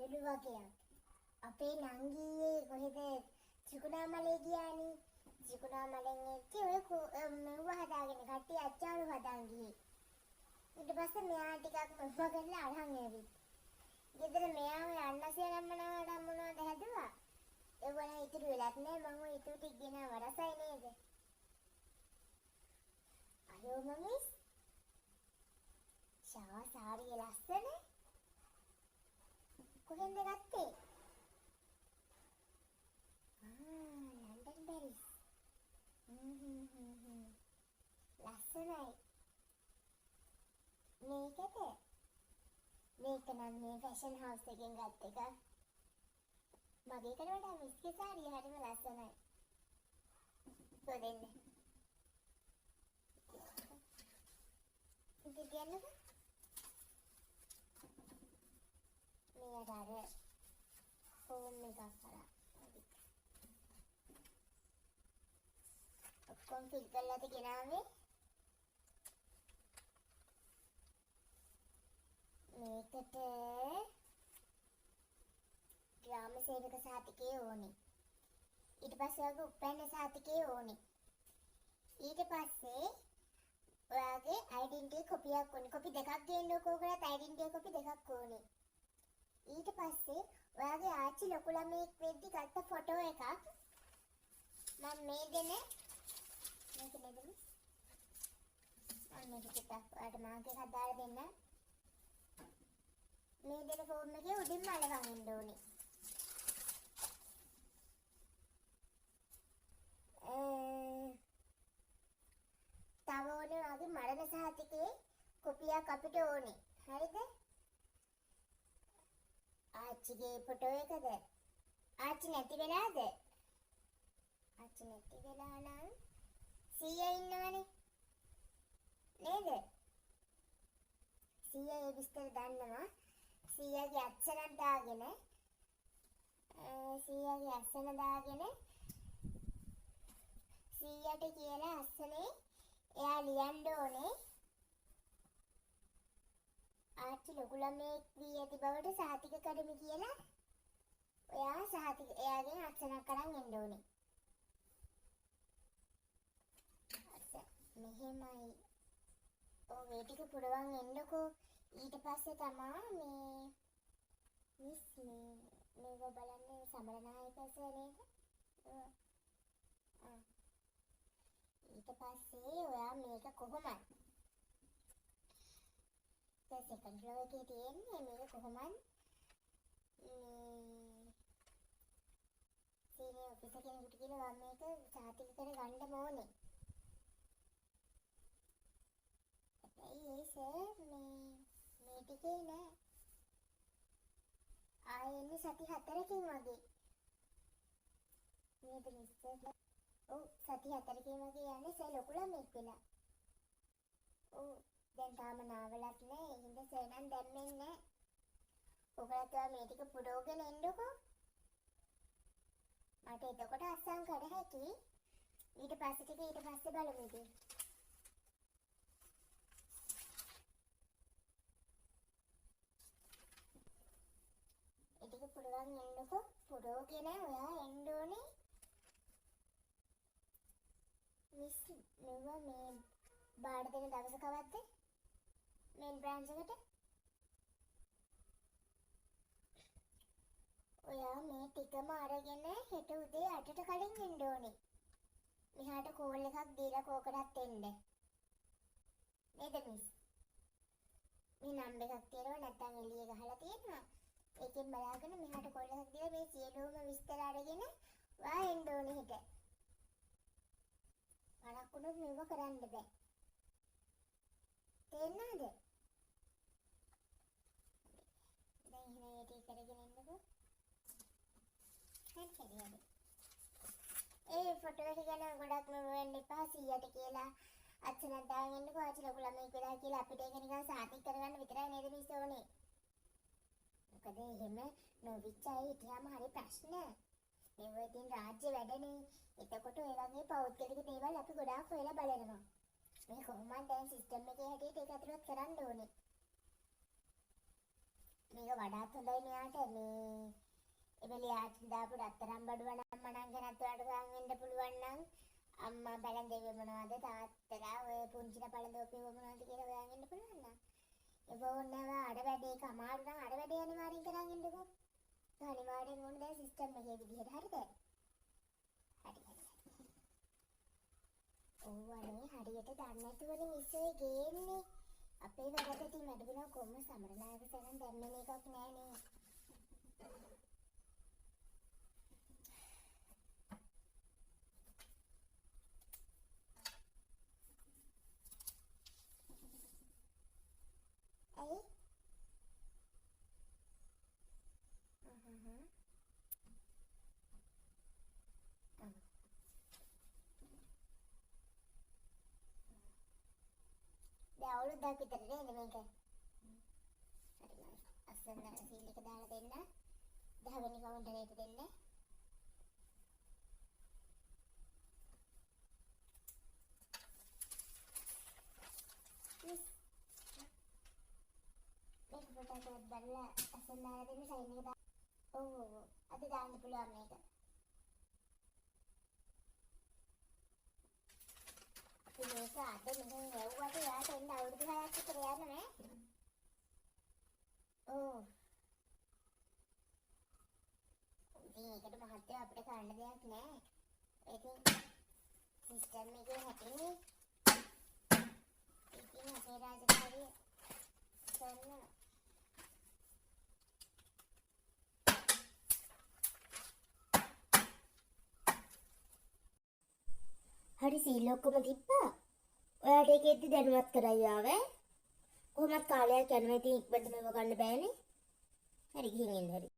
වෙරළු වගේක්. අපේ නංගියේ කොහෙද ත්‍රිකුණාමලේ ගියානේ. ත්‍රිකුණාමලෙන් එක්ක ඔය මෙව්ව හදාගෙන කට්ටිය අච්චාරු හදාන් ගියේ. ඊට පස්සේ මෙයා ටිකක් මෙව්ව කරලා අරන් ඇවිත්. ගෙදර මෙයා ඔය අන්නසිය ගම්මනවට මොනවද හැදුවා. ඒ වුණා ඉතුරු වෙලත් නෑ මම ඔය ඉතුරු ටික ගෙනාව රසයි නේද? අයෝ මමිස්. ෂා සාරිය ලස්සන. කොහෙන්ද ගත්තේ? London Paris. ලස්සනයි. මේකද? මේක නම් මේ ෆැෂන් හවුස් එකෙන් ගත්ත එක. මගේ එකට වඩා මිස්ගේ සාරිය හරිම ලස්සනයි. කොහෙන්ද? ඉතින් කියන්නකෝ. මෙයාට අර ෆෝම් එකක් කරා. ඔක්කොම ෆිල් කරලාද ගෙනාවේ? මේකට ග්‍රාම සේවක සහතිකය ඕනේ. ඊට පස්සේ ඔයාගේ උපැන්න සහතිකය ඕනේ. ඊට පස්සේ ඔයාගේ ඩෙන්ටිටි කොපියක් ඕනේ. කොපි දෙකක් ගේන්නකෝ කරත් ඩෙන්ටිටි කොපි දෙකක් ඕනේ. ඊට පස්සේ ඔයාගේ ආච්චි ලොකු ළමෙක් වෙද්දි ගත්ත ෆොටෝ එකක් මම මේ දෙන මේක නේද? මේක ටිකක් ඔයාලට මාක් එකක් දාලා දෙන්න. මේ දෙන ෆෝම් එකේ උඩින්ම අලවන්න ඕනේ. තව ඕනේ වගේ මරණ සහතිකේ කොපියක් අපිට ඕනේ. හරිද? ආච්චිගේ ෆොටෝ එකද? ආච්චි නැති වෙලාද? ආච්චි නැති වෙලා නම් සීයා ඉන්නවනේ. නේද? සීයා ඒ විස්තර දන්නවා. සීයාගේ අක්ෂරයක් දාගෙන සීයාගේ අක්ෂර දාගෙන සීයාට කියලා අක්ෂරේ එයා ලියන්න ඕනේ. ආච්චි ලොකු ළමෙක් වී ඇති බවට සහතික කරමි කියලා ඔයා සහතික එයාගෙන් අක්ෂරයක් අරන් එන්න ඕනේ. මෙහෙමයි. ඔව් ඒ ටික පුරවන් එන්නකෝ. ඊට පස්සේ තමයි මිස් මේක බලන්නේ සමරනායකස නේද? ඊට පස්සේ ඔයා මේක කොහොමද? සෙකන්ඩ් ෆ්ලෝර් එකේ තියෙන්නේ මේක කොහොමද? සීනියර් ඔෆිසර් කෙනෙකුට කියලා මම මේක සහතික කරගන්න ඕනේ. ඒ සර් මේ ටිකේ නෑ. ආයෙත් සති 4කින් වගේ. නේද මිස්ටර්? ඔව් සති 4කින් වගේ යන්නේ සර් ලොකු ළමෙක් වෙලා. ඔව් දැන් තාම නාවලත් නෑ. ඒ හින්දා සර් නම් දැම්මෙන්නේ නෑ. ඔයාලට මේ ටික පුරවගෙන එන්නකෝ. මට එතකොට අස්සම් කර හැකි. ඊට පස්සේ ටික ඊට පස්සේ බලමු ඉතින්. ඒක පුරවන් එන්නකෝ. පුරවගෙන ඔයා එන්න ඕනේ. මිස් මෙව මේ බාඩ දෙන දවස කවද්ද? මේන් බ්‍රාන්ච් එකට. ඔයා මේ ටිකම අරගෙන හෙට උදේ 8ට කලින් එන්න ඕනේ. මෙහාට කෝල් එකක් දීලා කෝකටත් එන්න. නේද මිස්? මේ නම්බර් එකක් තියෙනවා නැත්නම් එළියේ ගහලා තියෙනවා. ඒකෙන් බලාගෙන මෙහාට කෝල් එකක් දීලා මේ සියලුම විස්තර අරගෙන ඔයා එන්න ඕනේ හෙට. මලක් උනොත් මේව කරන්න බෑ. තේරෙනවද? දැන් එහෙනම් ඒක කරගෙන ඉන්නකෝ. හරි. ඒ ෆොටෝ එක ගැන ගොඩක් මෙවෙන්න එපා 100ට කියලා අච්චනක් දාගෙන ඉන්නකෝ. ආච්චි ලොකු ළමෙක් වෙලා කියලා අපිට ඒක නිකන් සාතික කරගන්න විතරයි නේද මිස් ඕනේ. මොකද එහෙම නොවිච්ච අය හිටියාම හරි ප්‍රශ්න. මේව ඉතින් රාජ්‍ය වැඩනේ. එතකොට ඔය වගේ පෞද්ගලික දේවල් අපි ගොඩාක් හොයලා බලනවා. මේ කොහොමද දැන් සිස්ටම් එකේ හැටියට ඒක අතුලත් කරන්න ඕනේ. මේක වඩාත් හොඳයි මෙයාට මේ එමෙලියාට දාපු රත්තරන් බඩුව නම් මනම් ගැනත් ඔයාලට හොයන් වෙන්න පුළුවන් නම් අම්මා බැලන්දේ මොනවද තාත්තලා ඔය පුංචිලා පළඳෝපේ මොනවද කියලා හොයන් වෙන්න පුළුවන් නම් ඒක ඕනවා අර වැඩේ එක අමාරු නම් අර වැඩේ අනිවාර්යෙන් කරන් ඉන්නකෝ අනිවාර්යෙන් ඕන දැන් සිස්ටම් එකේ විදිහට හරිද හරි ඕවනේ හරියට දන්නේ නැතුවනේ ඉස්සේ ගේන්නේ අපේ වැඩකදී මඩුණා කොම්ම සමරනායක සරන් දැම්මෙන එකක් නෑනේ ඇයි දැන් අවුරුද්දක් විතර නේද මේක හරි අස්සෙන් සීල් එක දාලා දෙන්න 10 වෙනි කවුන්ටරේට දෙන්න මේක පොතට බලලා අස්සෙන් දාලා දෙන්න සයින් එක දාන්න ඔව් අද දාන්න පුළුවන් මේක මේක අද මෙහෙම යවුවට යාට එන්න අවුරුදු 6ක් විතර යන්න නේ ඔව් ඉතින් ඒකට මහත්තයෝ අපිට කරන්න දෙයක් නෑ ඉතින් සිස්ටම් එකේ හැටනේ ඉතින් අපේ රාජකාරිය කරනවා හරි සීල් ඔක්කොම තිබ්බා. ඔයාට ඒකෙද්දි දැනුවත් කරයි ආවේ. කොහොමත් කාලයක් යනවා ඉතින් ඉක්මනට මේව ගන්න බෑනේ. හරි ගිහින් එන්න හරි.